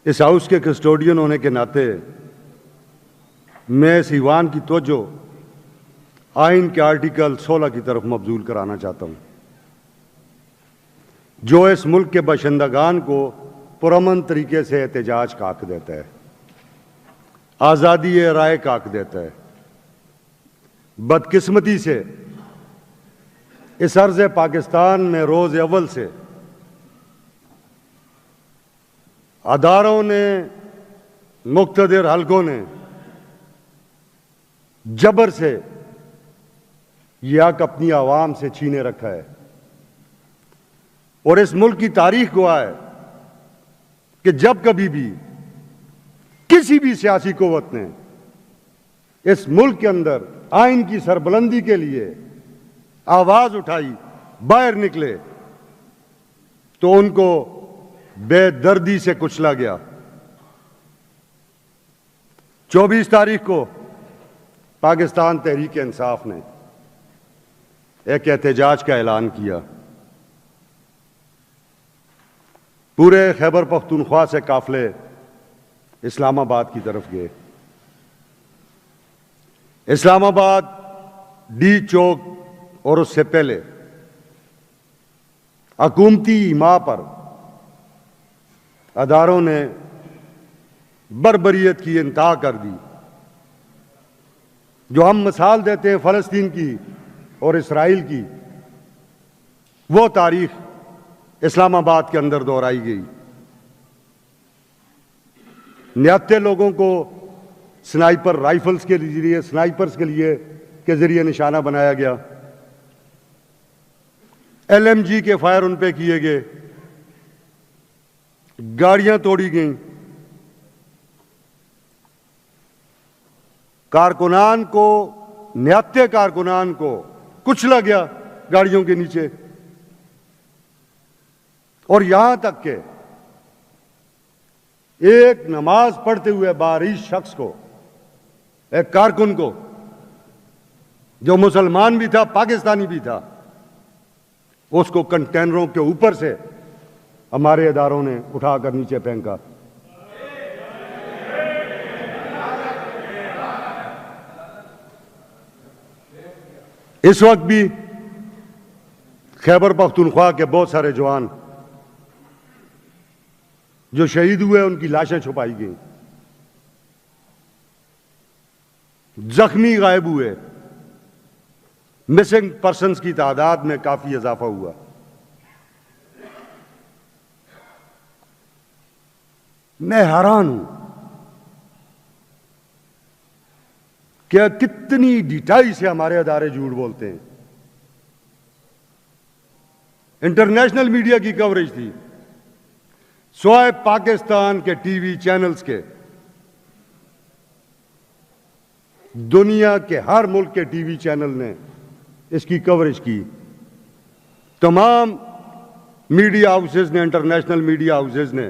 اس house کے custodian ہونے کے ناطے میں اس ایوان کی توجہ آئین کے آرٹیکل 16 کی طرف مبذول کرانا چاہتا ہوں، جو اس ملک کے باشندگان کو پرامن طریقے سے احتجاج کا حق دیتا ہے، آزادی رائے کا حق دیتا ہے۔ بدقسمتی سے اس عرض پاکستان میں روز اول سے اداروں نے، مقتدر حلقوں نے جبر سے یہ حق اپنی عوام سے چھینے رکھا ہے، اور اس ملک کی تاریخ گواہ ہے کہ جب کبھی بھی کسی بھی سیاسی قوت نے اس ملک کے اندر آئین کی سربلندی کے لیے آواز اٹھائی، باہر نکلے، تو ان کو بے دردی سے کچلا گیا۔ 24 تاریخ کو پاکستان تحریک انصاف نے ایک احتجاج کا اعلان کیا۔ پورے خیبر پختونخوا سے قافلے اسلام آباد کی طرف گئے۔ اسلام آباد ڈی چوک اور اس سے پہلے حکومتی ایما پر اداروں نے بربریت کی انتہا کر دی۔ جو ہم مثال دیتے ہیں فلسطین کی اور اسرائیل کی، وہ تاریخ اسلام آباد کے اندر دہرائی گئی۔ نہتے لوگوں کو سنائپر رائفلز کے ذریعے، سنائپرز کے ذریعے نشانہ بنایا گیا، LMG کے فائر ان پہ کیے گئے، گاڑیاں توڑی گئیں، کارکنان کو، نہتے کارکنان کو کچلا گیا گاڑیوں کے نیچے، اور یہاں تک کہ ایک نماز پڑھتے ہوئے باریش شخص کو، ایک کارکن کو جو مسلمان بھی تھا، پاکستانی بھی تھا، اس کو کنٹینروں کے اوپر سے ہمارے اداروں نے اٹھا کر نیچے پھینکا۔ اس وقت بھی خیبر پختونخوا کے بہت سارے جوان جو شہید ہوئے ان کی لاشیں چھپائی گئیں، زخمی غائب ہوئے، مسنگ پرسنز کی تعداد میں کافی اضافہ ہوا۔ میں حیران ہوں کہ کتنی ڈیٹائی سے ہمارے ادارے جھوٹ بولتے ہیں۔ انٹرنیشنل میڈیا کی کوریج تھی، سوائے پاکستان کے ٹی وی چینلز کے، دنیا کے ہر ملک کے ٹی وی چینل نے اس کی کوریج کی۔ تمام میڈیا ہاؤسز نے، انٹرنیشنل میڈیا ہاؤسز نے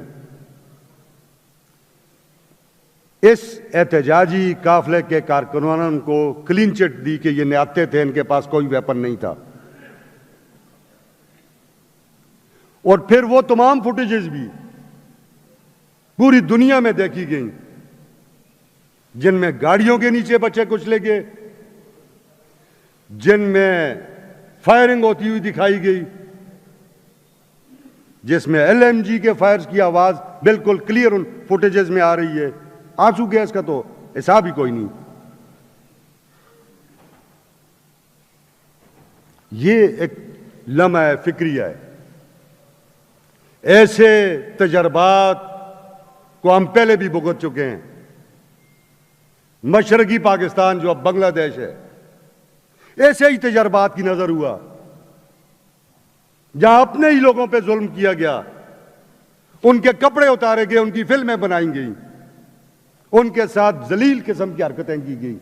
اس احتجاجی قافلے کے کارکنان کو کلین چٹ دی کہ یہ نہتے تھے، ان کے پاس کوئی ویپن نہیں تھا۔ اور پھر وہ تمام فوٹیجز بھی پوری دنیا میں دیکھی گئیں جن میں گاڑیوں کے نیچے بچے کچلے گئے، جن میں فائرنگ ہوتی ہوئی دکھائی گئی، جس میں LMG کے فائرز کی آواز بالکل کلیئر ان فوٹیجز میں آ رہی ہے۔ آنسو گیس کا تو حساب ہی کوئی نہیں۔ یہ ایک لمحہ فکریہ ہے۔ ایسے تجربات کو ہم پہلے بھی بھگت چکے ہیں۔ مشرقی پاکستان جو اب بنگلہ دیش ہے، ایسے ہی تجربات کی نظر ہوا، جہاں اپنے ہی لوگوں پہ ظلم کیا گیا، ان کے کپڑے اتارے گئے، ان کی فلمیں بنائی گئیں، ان کے ساتھ ذلیل قسم کی حرکتیں کی گئیں۔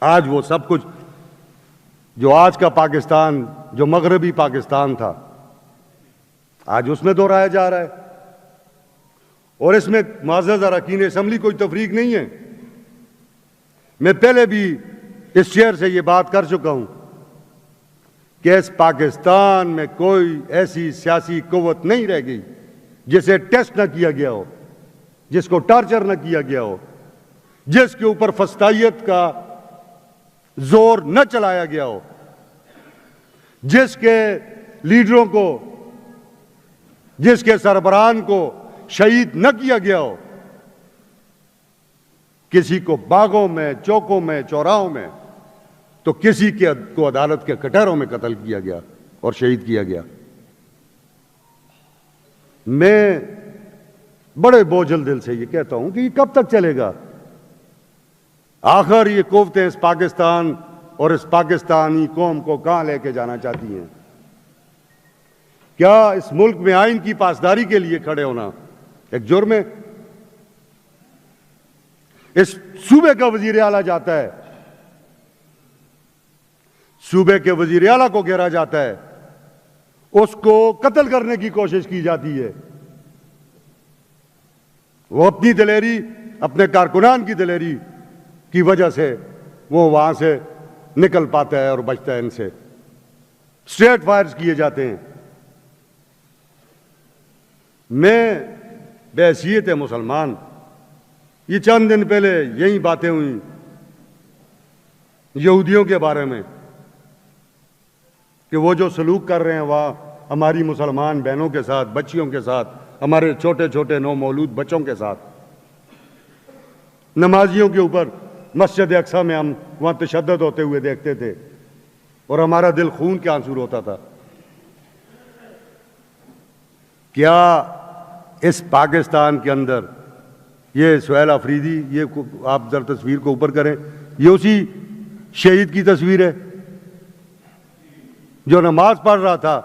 آج وہ سب کچھ جو آج کا پاکستان، جو مغربی پاکستان تھا، آج اس میں دہرایا جا رہا ہے۔ اور اس میں معزز اراکین اسمبلی کوئی تفریق نہیں ہے۔ میں پہلے بھی اس چیئر سے یہ بات کر چکا ہوں کہ اس پاکستان میں کوئی ایسی سیاسی قوت نہیں رہ گئی جسے ٹیسٹ نہ کیا گیا ہو، جس کو ٹارچر نہ کیا گیا ہو، جس کے اوپر فسطائیت کا زور نہ چلایا گیا ہو، جس کے لیڈروں کو، جس کے سربراہان کو شہید نہ کیا گیا ہو، کسی کو باغوں میں، چوکوں میں، چوراہوں میں، تو کسی کو عدالت کے کٹہروں میں قتل کیا گیا اور شہید کیا گیا۔ میں بڑے بوجھل دل سے یہ کہتا ہوں کہ یہ کب تک چلے گا؟ آخر یہ قوتیں اس پاکستان اور اس پاکستانی قوم کو کہاں لے کے جانا چاہتی ہیں؟ کیا اس ملک میں آئین کی پاسداری کے لیے کھڑے ہونا ایک جرم ہے؟ اس صوبے کا وزیر اعلیٰ جاتا ہے، صوبے کے وزیر اعلیٰ کو گھیرا جاتا ہے، اس کو قتل کرنے کی کوشش کی جاتی ہے، وہ اپنی دلیری، اپنے کارکنان کی دلیری کی وجہ سے وہ وہاں سے نکل پاتا ہے اور بچتا ہے ان سے۔ اسٹریٹ فائرز کیے جاتے ہیں۔ میں بحیثیت مسلمان، یہ چند دن پہلے یہی باتیں ہوئیں یہودیوں کے بارے میں کہ وہ جو سلوک کر رہے ہیں وہاں ہماری مسلمان بہنوں کے ساتھ، بچیوں کے ساتھ، ہمارے چھوٹے چھوٹے نو مولود بچوں کے ساتھ، نمازیوں کے اوپر مسجد اقصیٰ میں ہم وہاں تشدد ہوتے ہوئے دیکھتے تھے اور ہمارا دل خون کے آنسو ہوتا تھا۔ کیا اس پاکستان کے اندر یہ سہیل آفریدی، یہ آپ ذرا تصویر کو اوپر کریں، یہ اسی شہید کی تصویر ہے جو نماز پڑھ رہا تھا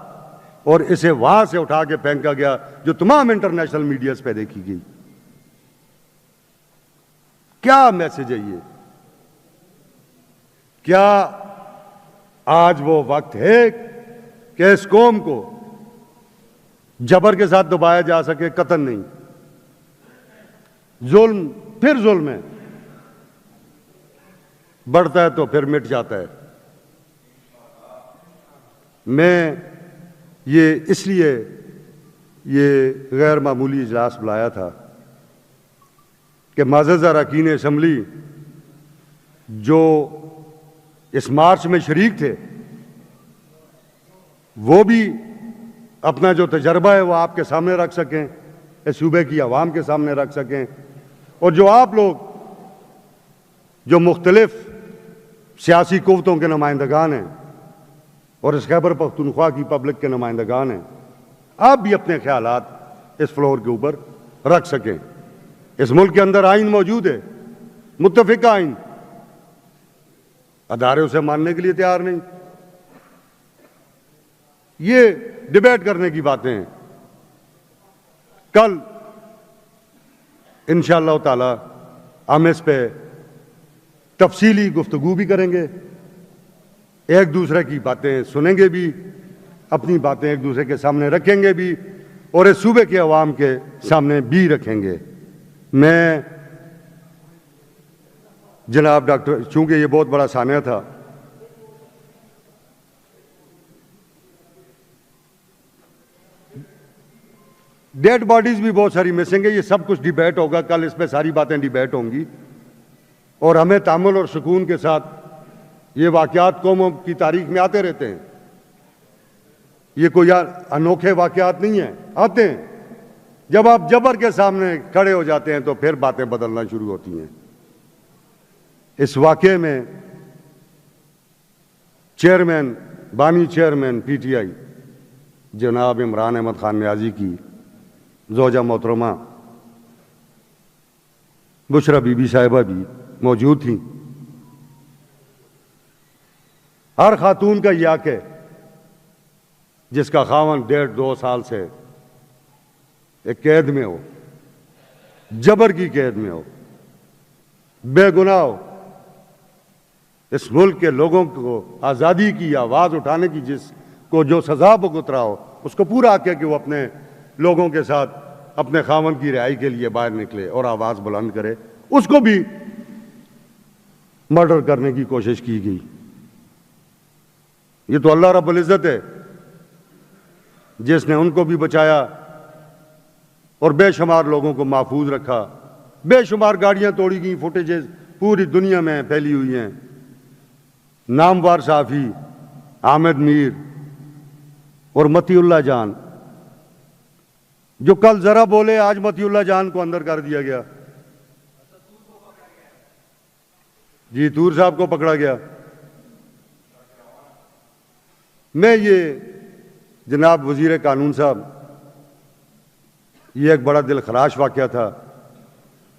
اور اسے وہاں سے اٹھا کے پھینکا گیا، جو تمام انٹرنیشنل میڈیاز پہ دیکھی گئی؟ کیا میسج ہے یہ؟ کیا آج وہ وقت ہے کہ اس قوم کو جبر کے ساتھ دبایا جا سکے؟ قطعاً نہیں۔ ظلم پھر ظلم ہے، بڑھتا ہے تو پھر مٹ جاتا ہے۔ میں یہ اس لیے یہ غیر معمولی اجلاس بلایا تھا کہ معزز اراکین اسمبلی جو اس مارچ میں شریک تھے، وہ بھی اپنا جو تجربہ ہے وہ آپ کے سامنے رکھ سکیں، اس صوبے کی عوام کے سامنے رکھ سکیں، اور جو آپ لوگ جو مختلف سیاسی قوتوں کے نمائندگان ہیں اور اس خیبر پختونخوا کی پبلک کے نمائندگان ہیں، آپ بھی اپنے خیالات اس فلور کے اوپر رکھ سکیں۔ اس ملک کے اندر آئین موجود ہے، متفقہ آئین، ادارے اسے ماننے کے لیے تیار نہیں۔ یہ ڈیبیٹ کرنے کی باتیں ہیں۔ کل انشاءاللہ تعالی ہم اس پہ تفصیلی گفتگو بھی کریں گے، ایک دوسرے کی باتیں سنیں گے بھی، اپنی باتیں ایک دوسرے کے سامنے رکھیں گے بھی، اور اس صوبے کے عوام کے سامنے بھی رکھیں گے۔ میں جناب ڈاکٹر، چونکہ یہ بہت بڑا سانحہ تھا، ڈیڈ باڈیز بھی بہت ساری مسنگ ہے، یہ سب کچھ ڈیبیٹ ہوگا کل، اس پہ ساری باتیں ڈیبیٹ ہوں گی، اور ہمیں تحمل اور سکون کے ساتھ یہ واقعات قوموں کی تاریخ میں آتے رہتے ہیں، یہ کوئی انوکھے واقعات نہیں ہیں، آتے ہیں۔ جب آپ جبر کے سامنے کھڑے ہو جاتے ہیں تو پھر باتیں بدلنا شروع ہوتی ہیں۔ اس واقعے میں چیئرمین، بانی چیئرمین پی ٹی آئی جناب عمران احمد خان نیازی کی زوجہ محترمہ بشرا بی بی صاحبہ بھی موجود تھیں۔ ہر خاتون کا یہ حق ہے جس کا خاوند 1.5-2 سال سے ایک قید میں ہو، جبر کی قید میں ہو، بے گناہ ہو، اس ملک کے لوگوں کو آزادی کی آواز اٹھانے کی جس کو جو سزا بھگت رہا ہو، اس کو پورا حق ہے کہ وہ اپنے لوگوں کے ساتھ اپنے خاوند کی رہائی کے لیے باہر نکلے اور آواز بلند کرے۔ اس کو بھی مرڈر کرنے کی کوشش کی گئی۔ یہ تو اللہ رب العزت ہے جس نے ان کو بھی بچایا اور بے شمار لوگوں کو محفوظ رکھا. بے شمار گاڑیاں توڑی گئیں، فوٹیجز پوری دنیا میں پھیلی ہوئی ہیں. نامور صحافی حامد میر اور متی اللہ جان، جو کل ذرا بولے آج متی اللہ جان کو اندر کر دیا گیا. جی طور صاحب کو پکڑا گیا. میں یہ جناب وزیر قانون صاحب، یہ ایک بڑا دل خراش واقعہ تھا.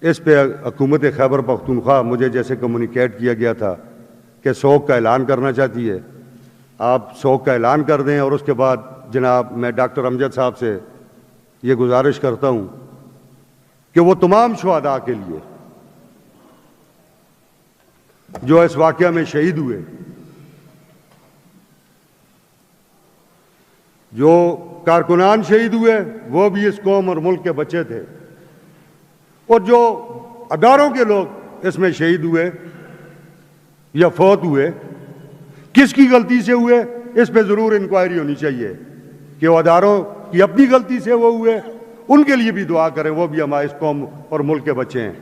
اس پہ حکومت خیبر پختونخوا مجھے جیسے کمیونیکیٹ کیا گیا تھا کہ سوگ کا اعلان کرنا چاہتی ہے، آپ سوگ کا اعلان کر دیں. اور اس کے بعد جناب میں ڈاکٹر امجد صاحب سے یہ گزارش کرتا ہوں کہ وہ تمام شہداء کے لیے جو اس واقعہ میں شہید ہوئے، جو کارکنان شہید ہوئے وہ بھی اس قوم اور ملک کے بچے تھے، اور جو ہزاروں کے لوگ اس میں شہید ہوئے یا فوت ہوئے، کس کی غلطی سے ہوئے اس پہ ضرور انکوائری ہونی چاہیے کہ وہ ہزاروں کی اپنی غلطی سے وہ ہوئے، ان کے لیے بھی دعا کریں، وہ بھی ہمارے اس قوم اور ملک کے بچے ہیں.